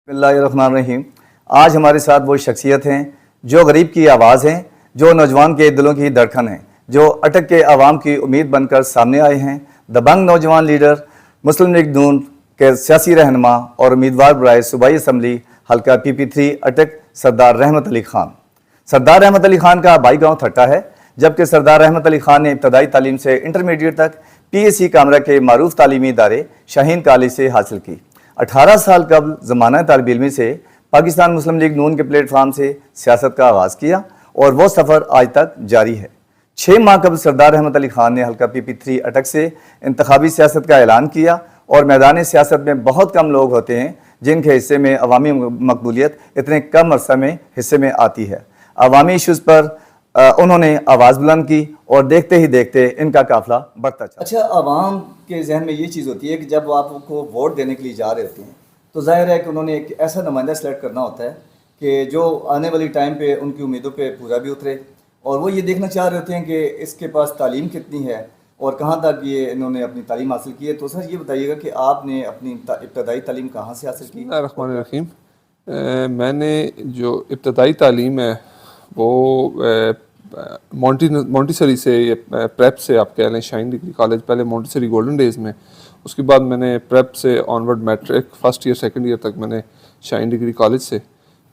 بسم اللہ الرحمن الرحیم۔ آج ہمارے ساتھ وہ شخصیت ہیں جو غریب کی آواز ہیں، جو نوجوان کے دلوں کی دھڑکن ہیں، جو اٹک کے عوام کی امید بن کر سامنے آئے ہیں۔ دبنگ نوجوان لیڈر، مسلم لیگ نون کے سیاسی رہنما اور امیدوار برائے صوبائی اسمبلی حلقہ PP3 اٹک سردار رحمت علی خان۔ سردار رحمت علی خان کا آبائی گاؤں تھٹا ہے، جبکہ سردار رحمت علی خان نے ابتدائی تعلیم سے انٹرمیڈیٹ تک PSC کامرہ کے معروف تعلیمی ادارے شاہین کالج سے حاصل کی۔ 18 سال قبل زمانہ طالب علمی سے پاکستان مسلم لیگ نون کے پلیٹ فارم سے سیاست کا آغاز کیا اور وہ سفر آج تک جاری ہے۔ 6 ماہ قبل سردار رحمت علی خان نے حلقہ PP3 اٹک سے انتخابی سیاست کا اعلان کیا، اور میدان سیاست میں بہت کم لوگ ہوتے ہیں جن کے حصے میں عوامی مقبولیت اتنے کم عرصہ میں حصے میں آتی ہے۔ عوامی ایشوز پر انہوں نے آواز بلند کی اور دیکھتے ہی دیکھتے ان کا قافلہ بڑھتا چلا۔ اچھا، عوام کے ذہن میں یہ چیز ہوتی ہے کہ جب آپ کو ووٹ دینے کے لیے جا رہے ہوتے ہیں تو ظاہر ہے کہ انہوں نے ایک ایسا نمائندہ سلیکٹ کرنا ہوتا ہے کہ جو آنے والی ٹائم پہ ان کی امیدوں پہ پورا بھی اترے، اور وہ یہ دیکھنا چاہ رہے ہوتے ہیں کہ اس کے پاس تعلیم کتنی ہے اور کہاں تک یہ انہوں نے اپنی تعلیم حاصل کی ہے۔ تو سر یہ بتائیے گا کہ آپ نے اپنی ابتدائی تعلیم کہاں سے حاصل کی؟ بسم اللہ الرحمن الرحیم۔ میں نے جو ابتدائی تعلیم ہے وہ مونٹیسری سے، پریپ سے آپ کہہ لیں، شاہین ڈگری کالج، پہلے مونٹیسری گولڈن ڈیز میں، اس کے بعد میں نے پریپ سے onward matric first year second year تک میں نے شاہین ڈگری کالج سے،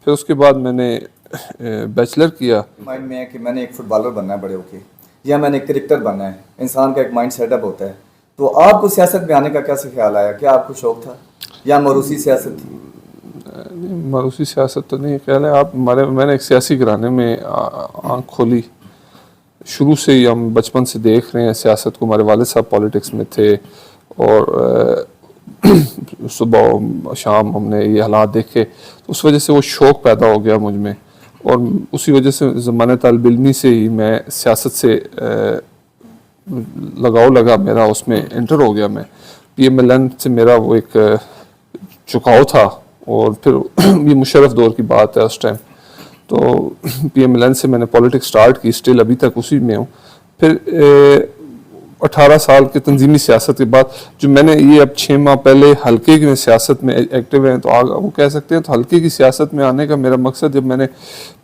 پھر اس کے بعد میں نے بیچلر کیا۔ مائنڈ میں ہے کہ میں نے ایک فٹ بالر بننا ہے بڑے ہو کے، یا میں نے ایک کرکٹر بننا ہے، انسان کا ایک مائنڈ سیٹ اپ ہوتا ہے۔ تو آپ کو سیاست میں آنے کا کیسے خیال آیا؟ کیا آپ کو شوق تھا یا موروثی سیاست تھی؟ موروثی سیاست تو نہیں، خیال ہے میں نے ایک سیاسی گھرانے میں آنکھ کھولی۔ شروع سے ہی ہم بچپن سے دیکھ رہے ہیں سیاست کو، ہمارے والد صاحب پولیٹکس میں تھے، اور صبح شام ہم نے یہ حالات دیکھے، تو اس وجہ سے وہ شوق پیدا ہو گیا مجھ میں، اور اسی وجہ سے زمانہ طالب علمی سے ہی میں سیاست سے لگاؤ لگا میرا، اس میں انٹر ہو گیا۔ میں PMLN سے میرا وہ ایک چکاؤ تھا، اور پھر یہ مشرف دور کی بات ہے، اس ٹائم تو PMLN سے میں نے پولیٹکس سٹارٹ کی، اسٹل ابھی تک اسی میں ہوں۔ پھر 18 سال کی تنظیمی سیاست کے بعد جو میں نے یہ اب 6 ماہ پہلے حلقے کی سیاست میں ایکٹیو ہیں، تو وہ کہہ سکتے ہیں تو حلقے کی سیاست میں آنے کا میرا مقصد، جب میں نے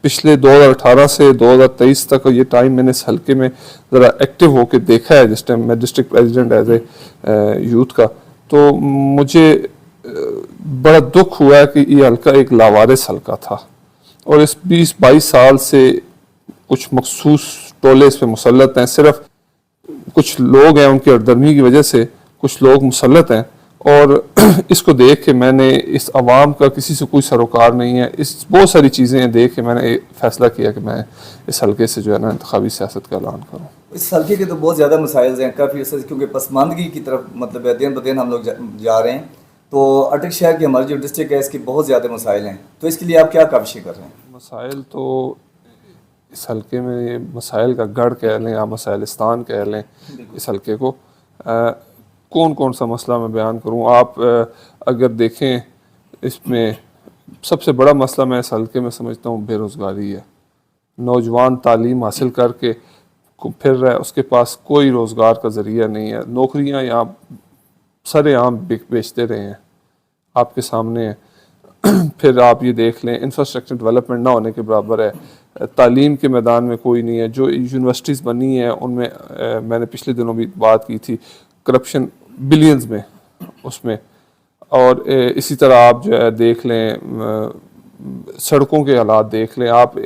پچھلے 2018 سے 2023 تک یہ ٹائم میں نے اس حلقے میں ذرا ایکٹیو ہو کے دیکھا ہے، جس ٹائم میں district president as a youth کا، تو مجھے بڑا دکھ ہوا ہے کہ یہ حلقہ ایک لاوارث حلقہ تھا، اور اس 20-22 سال سے کچھ مخصوص ٹولے اس پہ مسلط ہیں، صرف کچھ لوگ ہیں ان کی ہردرمی کی وجہ سے کچھ لوگ مسلط ہیں، اور اس کو دیکھ کے میں نے اس عوام کا کسی سے کوئی سروکار نہیں ہے، اس بہت ساری چیزیں دیکھ کے میں نے فیصلہ کیا کہ میں اس حلقے سے جو ہے نا انتخابی سیاست کا اعلان کروں۔ اس حلقے کے تو بہت زیادہ مسائل ہیں، کافی عرصے سے، کیونکہ پسماندگی کی طرف مطلب دن بدن ہم لوگ جا رہے ہیں، تو اٹک شہر کی ہماری جو ڈسٹرکٹ ہے اس کی بہت زیادہ مسائل ہیں، تو اس کے لیے آپ کیا کاوشیں کر رہے ہیں؟ مسائل تو اس حلقے میں مسائل کا گڑھ کہہ لیں یا مسائلستان کہہ لیں اس حلقے کو۔ کون کون سا مسئلہ میں بیان کروں؟ آپ اگر دیکھیں، اس میں سب سے بڑا مسئلہ میں اس حلقے میں سمجھتا ہوں بے روزگاری ہے۔ نوجوان تعلیم حاصل کر کے پھر رہا ہے، اس کے پاس کوئی روزگار کا ذریعہ نہیں ہے، نوکریاں یہاں سر عام بیچتے رہے ہیں، آپ کے سامنے ہے۔ پھر آپ یہ دیکھ لیں، انفراسٹرکچر ڈیولپمنٹ نہ ہونے کے برابر ہے، تعلیم کے میدان میں کوئی نہیں ہے، جو یونیورسٹیز بنی ہیں ان میں نے پچھلے دنوں بھی بات کی تھی، کرپشن بلینز میں اس میں، اور اسی طرح آپ جو ہے دیکھ لیں، سڑکوں کے حالات دیکھ لیں، آپ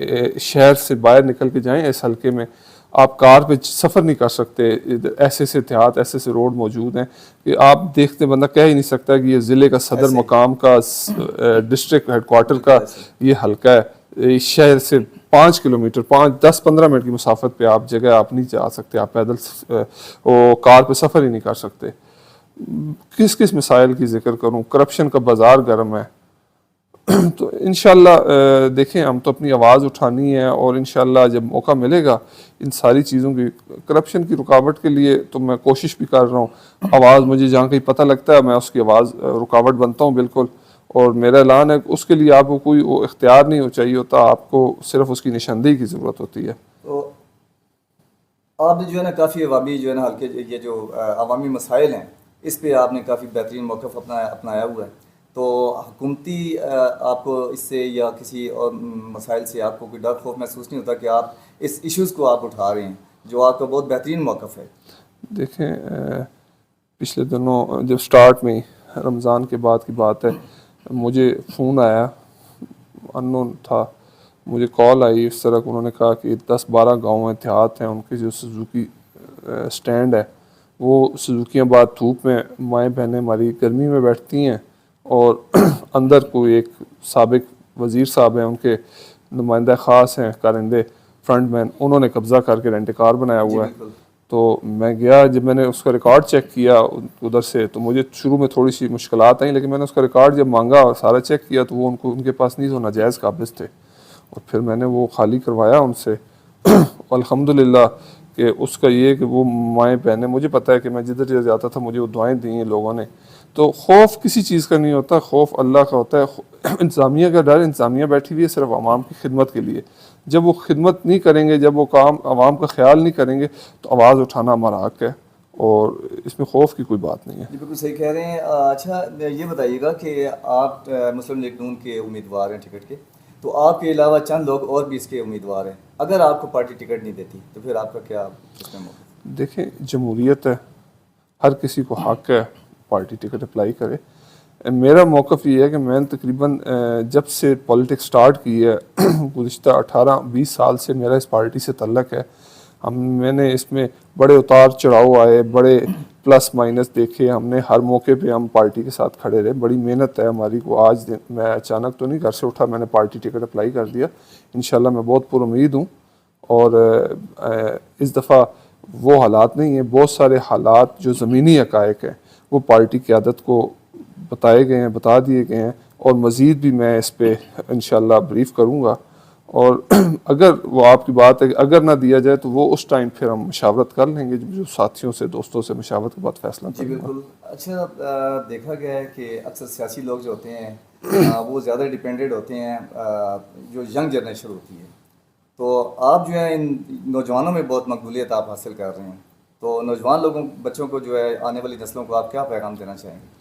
شہر سے باہر نکل کے جائیں اس حلقے میں، آپ کار پہ سفر نہیں کر سکتے، ایسے ایسے دیہات، ایسے ایسے روڈ موجود ہیں کہ آپ دیکھتے بندہ کہہ ہی نہیں سکتا کہ یہ ضلع کا صدر مقام کا، ڈسٹرکٹ ہیڈ کوارٹر کا یہ حلقہ ہے۔ شہر سے 5 کلومیٹر 10-15 منٹ کی مسافت پہ آپ جگہ آپ نہیں جا سکتے، آپ پیدل کار پہ سفر ہی نہیں کر سکتے۔ کس کس مسائل کی ذکر کروں؟ کرپشن کا بازار گرم ہے، تو انشاءاللہ دیکھیں، ہم تو اپنی آواز اٹھانی ہے، اور انشاءاللہ جب موقع ملے گا ان ساری چیزوں کی، کرپشن کی رکاوٹ کے لیے تو میں کوشش بھی کر رہا ہوں۔ آواز مجھے جہاں کہیں پتہ لگتا ہے میں اس کی آواز رکاوٹ بنتا ہوں بالکل، اور میرا اعلان ہے اس کے لیے آپ کو کوئی اختیار نہیں چاہیے ہوتا، آپ کو صرف اس کی نشاندہی کی ضرورت ہوتی ہے۔ تو آپ نے جو ہے نا کافی عوامی جو ہے نا حلقے، یہ جو عوامی مسائل ہیں اس پہ آپ نے کافی بہترین موقف اپنایا ہوا ہے، تو حکومتی آپ کو اس سے یا کسی اور مسائل سے آپ کو کوئی ڈر خوف محسوس نہیں ہوتا کہ آپ اس ایشوز کو آپ اٹھا رہے ہیں جو آپ کا بہت بہترین موقف ہے؟ دیکھیں پچھلے دنوں جب سٹارٹ میں رمضان کے بعد کی بات ہے، مجھے فون آیا، انون تھا، مجھے کال آئی اس طرح، انہوں نے کہا کہ 10-12 گاؤں دیہات ہیں، ان کے جو سوزوکی سٹینڈ ہے، وہ سوزوکیاں بعد دھوپ میں مائیں بہنیں ہماری گرمی میں بیٹھتی ہیں، اور اندر کوئی ایک سابق وزیر صاحب ہیں، ان کے نمائندہ خاص ہیں کارندے فرنٹ مین، انہوں نے قبضہ کر کے رینٹ کار بنایا جی ہوا ہے۔ بالکل. تو میں گیا، جب میں نے اس کا ریکارڈ چیک کیا ادھر سے، تو مجھے شروع میں تھوڑی سی مشکلات آئیں، لیکن میں نے اس کا ریکارڈ جب مانگا اور سارا چیک کیا تو وہ ان کے پاس نہیں، تو ناجائز قابض تھے، اور پھر میں نے وہ خالی کروایا ان سے۔ الحمدللہ کہ اس کا یہ کہ وہ مائیں بہنیں، مجھے پتہ ہے کہ میں جدھر جدھر جاتا تھا مجھے وہ دعائیں دی ہیں لوگوں نے۔ تو خوف کسی چیز کا نہیں ہوتا، خوف اللہ کا ہوتا ہے۔ انتظامیہ کا ڈر، انتظامیہ بیٹھی ہوئی ہے صرف عوام کی خدمت کے لیے، جب وہ خدمت نہیں کریں گے، جب وہ کام عوام کا خیال نہیں کریں گے تو آواز اٹھانا ہمارا حق ہے، اور اس میں خوف کی کوئی بات نہیں ہے۔ جی بالکل صحیح کہہ رہے ہیں۔ اچھا یہ بتائیے گا کہ آپ مسلم لیگ نون کے امیدوار ہیں ٹکٹ کے، تو آپ کے علاوہ چند لوگ اور بھی اس کے امیدوار ہیں، اگر آپ کو پارٹی ٹکٹ نہیں دیتی تو پھر آپ کا کیا اس میں موقف؟ دیکھیں جمہوریت ہے، ہر کسی کو حق ہے پارٹی ٹکٹ اپلائی کرے۔ میرا موقف یہ ہے کہ میں تقریباً جب سے پولیٹکس سٹارٹ کی ہے، گزشتہ 18-20 سال سے میرا اس پارٹی سے تعلق ہے۔ میں نے اس میں بڑے اتار چڑھاؤ آئے، بڑے پلس مائنس دیکھے، ہم نے ہر موقع پہ ہم پارٹی کے ساتھ کھڑے رہے، بڑی محنت ہے ہماری کو۔ آج میں اچانک تو نہیں گھر سے اٹھا، میں نے پارٹی ٹکٹ اپلائی کر دیا، انشاءاللہ میں بہت پر امید ہوں۔ اور اس دفعہ وہ حالات نہیں ہیں، بہت سارے حالات جو زمینی حقائق ہیں وہ پارٹی قیادت کو بتائے گئے ہیں، بتا دیے گئے ہیں، اور مزید بھی میں اس پہ انشاءاللہ بریف کروں گا۔ اور اگر وہ آپ کی بات ہے کہ اگر نہ دیا جائے تو وہ اس ٹائم پھر ہم مشاورت کر لیں گے، جو ساتھیوں سے، دوستوں سے مشاورت کے بعد فیصلہ جی کروں گا۔ بالکل۔ اچھا دیکھا گیا ہے کہ اکثر سیاسی لوگ جو ہوتے ہیں وہ زیادہ ڈیپینڈڈ ہوتے ہیں جو ینگ جنریشن ہوتی ہے، تو آپ جو ہے ان نوجوانوں میں بہت مقبولیت آپ حاصل کر رہے ہیں، تو نوجوان لوگوں بچوں کو جو ہے آنے والی نسلوں کو آپ کیا پیغام دینا چاہیں گے؟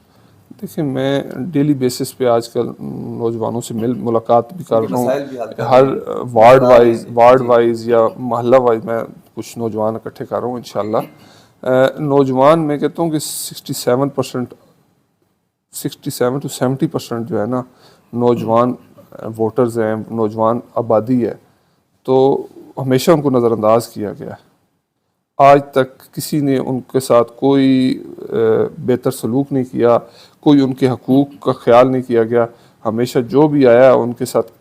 دیکھیں میں ڈیلی بیسس پہ آج کل نوجوانوں سے ملاقات بھی کر ان کے رہا مسائل بھی حل ہوں، کر ہر رہے ہیں، وارڈ جی وائز یا محلہ وائز میں کچھ نوجوان اکٹھے کر رہا ہوں انشاءاللہ۔ نوجوان میں کہتا ہوں کہ 67 to 70% جو ہے نا نوجوان ووٹرز ہیں، نوجوان آبادی ہے، تو ہمیشہ ان کو نظر انداز کیا گیا ہے۔ آج تک کسی نے ان کے ساتھ کوئی بہتر سلوک نہیں کیا، کوئی ان کے حقوق کا خیال نہیں کیا گیا۔ ہمیشہ جو بھی آیا ان کے ساتھ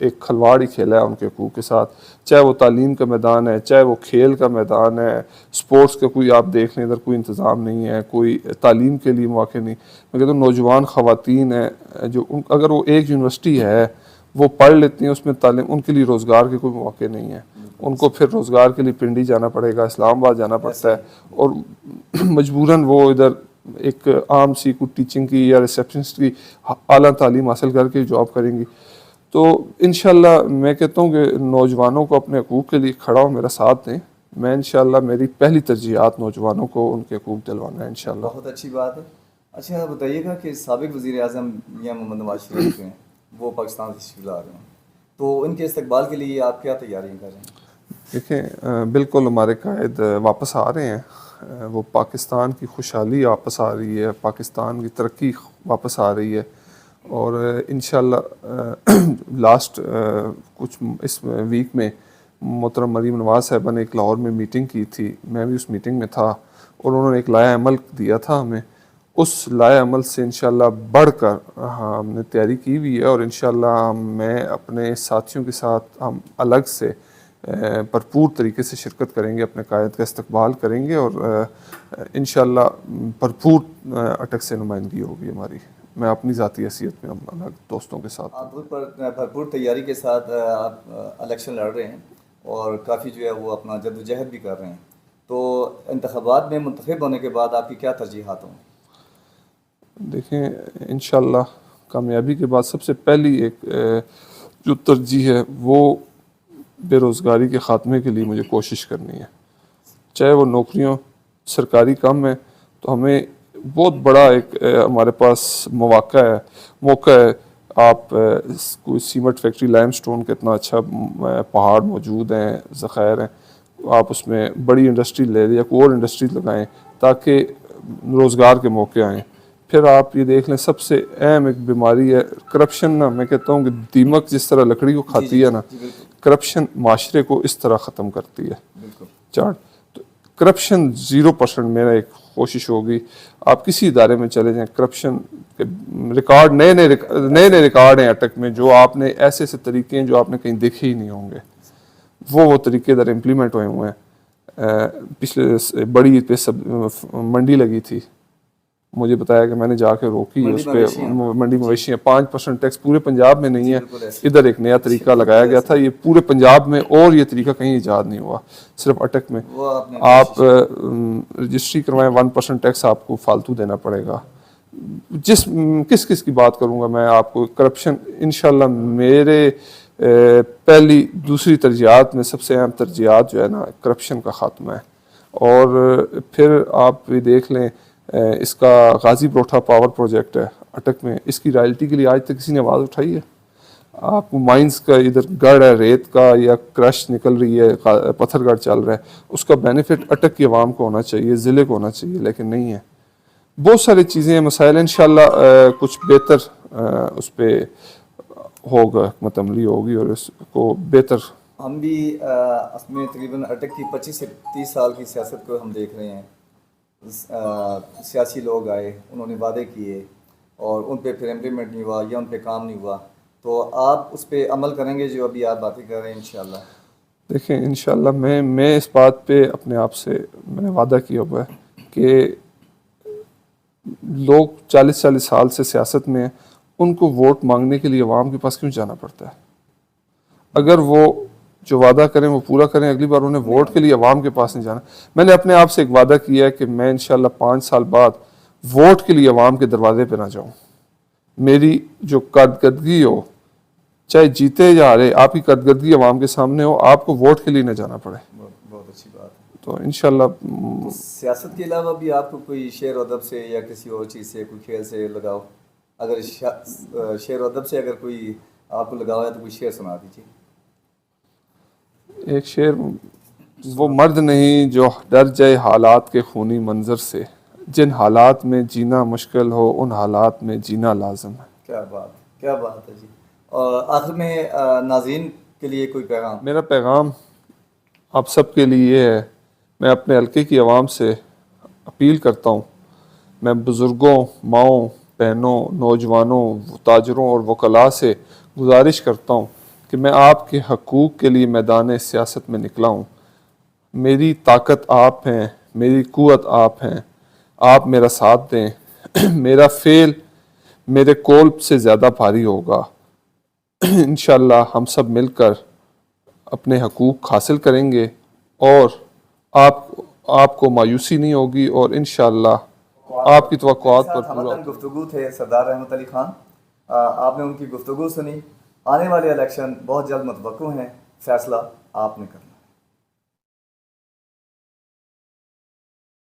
ایک کھلواڑ ہی کھیلا ہے ان کے حقوق کے ساتھ، چاہے وہ تعلیم کا میدان ہے، چاہے وہ کھیل کا میدان ہے، سپورٹس کا کوئی آپ دیکھ لیں ادھر کوئی انتظام نہیں ہے، کوئی تعلیم کے لیے مواقع نہیں۔ میں کہتا ہوں نوجوان خواتین ہیں جو اگر وہ ایک یونیورسٹی ہے وہ پڑھ لیتی ہیں، اس میں تعلیم، ان کے لیے روزگار کے کوئی مواقع نہیں ہے، ان کو پھر روزگار کے لیے پنڈی جانا پڑے گا، اسلام آباد جانا پڑتا ہے، اور مجبوراً وہ ادھر ایک عام سی کوئی ٹیچنگ کی یا ریسیپشنسٹ کی اعلیٰ تعلیم حاصل کر کے جاب کریں گی۔ تو انشاءاللہ میں کہتا ہوں کہ نوجوانوں کو اپنے حقوق کے لیے کھڑا ہو، میرا ساتھ دیں۔ میں انشاءاللہ میری پہلی ترجیحات نوجوانوں کو ان کے حقوق دلوانا ہے انشاءاللہ۔ بہت اچھی بات ہے۔ اچھا بتائیے گا کہ سابق وزیر اعظم میاں محمد نواز شریف جو ہیں وہ پاکستان سے تشریف لا رہے ہیں، تو ان کے استقبال کے لیے آپ کیا تیاریاں کر رہے ہیں؟ دیکھیں بالکل ہمارے قائد واپس آ رہے ہیں، وہ پاکستان کی خوشحالی واپس آ رہی ہے، پاکستان کی ترقی واپس آ رہی ہے، اور انشاءاللہ لاسٹ کچھ اس ویک میں محترم مریم نواز صاحبہ نے ایک لاہور میں میٹنگ کی تھی، میں بھی اس میٹنگ میں تھا، اور انہوں نے ایک لائحہ عمل دیا تھا ہمیں، اس لائحہ عمل سے انشاءاللہ بڑھ کر ہم نے تیاری کی ہوئی ہے، اور انشاءاللہ میں اپنے ساتھیوں کے ساتھ ہم الگ سے بھرپور طریقے سے شرکت کریں گے، اپنے قائد کا استقبال کریں گے، اور انشاءاللہ بھرپور اٹک سے نمائندگی ہوگی ہماری۔ میں اپنی ذاتی حیثیت میں ہم الگ دوستوں کے ساتھ آپ بھرپور تیاری کے ساتھ آپ الیکشن لڑ رہے ہیں اور کافی جو ہے وہ اپنا جد و جہد بھی کر رہے ہیں، تو انتخابات میں منتخب ہونے کے بعد آپ کی کیا ترجیحات ہوں؟ دیکھیں انشاءاللہ کامیابی کے بعد سب سے پہلی ایک جو ترجیح ہے وہ بے روزگاری کے خاتمے کے لیے مجھے کوشش کرنی ہے، چاہے وہ نوکریوں سرکاری کم ہے تو ہمیں بہت بڑا ایک ہمارے پاس موقع ہے. آپ کوئی سیمنٹ فیکٹری لائم سٹون کا اتنا اچھا پہاڑ موجود ہیں, ذخائر ہیں, آپ اس میں بڑی انڈسٹری لے لیں یا کوئی اور انڈسٹری لگائیں تاکہ روزگار کے موقع آئیں. پھر آپ یہ دیکھ لیں سب سے اہم ایک بیماری ہے کرپشن نا. میں کہتا ہوں کہ دیمک جس طرح لکڑی کو کھاتی ہے نا, کرپشن معاشرے کو اس طرح ختم کرتی ہے. چارٹ تو کرپشن 0% میرا ایک کوشش ہوگی. آپ کسی ادارے میں چلے جائیں, کرپشن کے ریکارڈ نئے ریکارڈ ہیں اٹک میں, جو آپ نے ایسے ایسے طریقے ہیں جو آپ نے کہیں دیکھے ہی نہیں ہوں گے. وہ طریقے ادھر امپلیمنٹ ہوئے ہیں. پچھلے بڑی عید پہ منڈی لگی تھی, مجھے بتایا کہ میں نے جا کے روکی اس پہ. منڈی مویشیاں 5% ٹیکس پورے پنجاب میں نہیں ہے. ادھر ایک نیا طریقہ لگایا گیا تھا, یہ پورے پنجاب میں اور یہ طریقہ کہیں ایجاد نہیں ہوا, صرف اٹک میں. آپ رجسٹری کروائیں 1% ٹیکس آپ کو فالتو دینا پڑے گا. کس کی بات کروں گا میں آپ کو. کرپشن انشاءاللہ میرے پہلی دوسری ترجیحات میں سب سے اہم ترجیحات جو ہے نا کرپشن کا خاتمہ ہے. اور پھر آپ بھی دیکھ لیں اس کا غازی پروٹھا پاور پروجیکٹ ہے اٹک میں, اس کی رائلٹی کے لیے آج تک کسی نے آواز اٹھائی ہے؟ آپ کو مائنز کا ادھر گڑھ ہے ریت کا یا کرش نکل رہی ہے, پتھر گڑھ چل رہا ہے, اس کا بینیفٹ اٹک کی عوام کو ہونا چاہیے, ضلع کو ہونا چاہیے, لیکن نہیں ہے. بہت ساری چیزیں ہیں, مسائل. انشاءاللہ کچھ بہتر اس پہ ہوگا, حکمت عملی ہوگی اور اس کو بہتر. ہم بھی اس میں تقریباً اٹک کی 25 سے 30 سال کی سیاست کو ہم دیکھ رہے ہیں. سیاسی لوگ آئے, انہوں نے وعدے کیے اور ان پہ پھر امپلیمنٹ نہیں ہوا یا ان پہ کام نہیں ہوا. تو آپ اس پہ عمل کریں گے جو ابھی آپ باتیں کر رہے ہیں انشاءاللہ؟ دیکھیں انشاءاللہ میں اس بات پہ اپنے آپ سے میں نے وعدہ کیا ہوا ہے کہ لوگ 40 سال سے سیاست میں ہیں, ان کو ووٹ مانگنے کے لیے عوام کے پاس کیوں جانا پڑتا ہے؟ اگر وہ جو وعدہ کریں وہ پورا کریں, اگلی بار انہیں ووٹ کے لیے عوام کے پاس نہیں جانا. میں نے اپنے آپ سے ایک وعدہ کیا ہے کہ میں انشاءاللہ 5 سال بعد ووٹ کے لیے عوام کے دروازے پہ نہ جاؤں. میری جو کارکردگی ہو, چاہے جیتے یا ہارے, آپ کی کارکردگی عوام کے سامنے ہو, آپ کو ووٹ کے لیے نہ جانا پڑے. بہت اچھی بات ہے. تو انشاءاللہ سیاست کے علاوہ بھی آپ کو کوئی شعر و ادب سے یا کسی اور چیز سے, کوئی کھیل سے لگاؤ؟ اگر شعر و ادب سے اگر کوئی آپ کو لگاؤ ہے تو کوئی شعر سنا دیجیے. ایک شعر, وہ مرد نہیں جو ڈر جائے حالات کے خونی منظر سے, جن حالات میں جینا مشکل ہو ان حالات میں جینا لازم ہے. کیا بات ہے جی. اور آخر میں ناظرین کے لیے کوئی پیغام؟ میرا پیغام آپ سب کے لیے یہ ہے, میں اپنے حلقے کی عوام سے اپیل کرتا ہوں, میں بزرگوں, ماؤں, بہنوں, نوجوانوں, تاجروں اور وکلاء سے گزارش کرتا ہوں کہ میں آپ کے حقوق کے لیے میدان سیاست میں نکلا ہوں. میری طاقت آپ ہیں, میری قوت آپ ہیں, آپ میرا ساتھ دیں. میرا فعل میرے قول سے زیادہ بھاری ہوگا. انشاءاللہ ہم سب مل کر اپنے حقوق حاصل کریں گے اور آپ کو مایوسی نہیں ہوگی, اور انشاءاللہ آپ کی توقعات پر پورا. گفتگو تھے سردار رحمت علی خان, آپ نے ان کی گفتگو سنی. آنے والے الیکشن بہت جلد متوقع ہیں, فیصلہ آپ نے کرنا.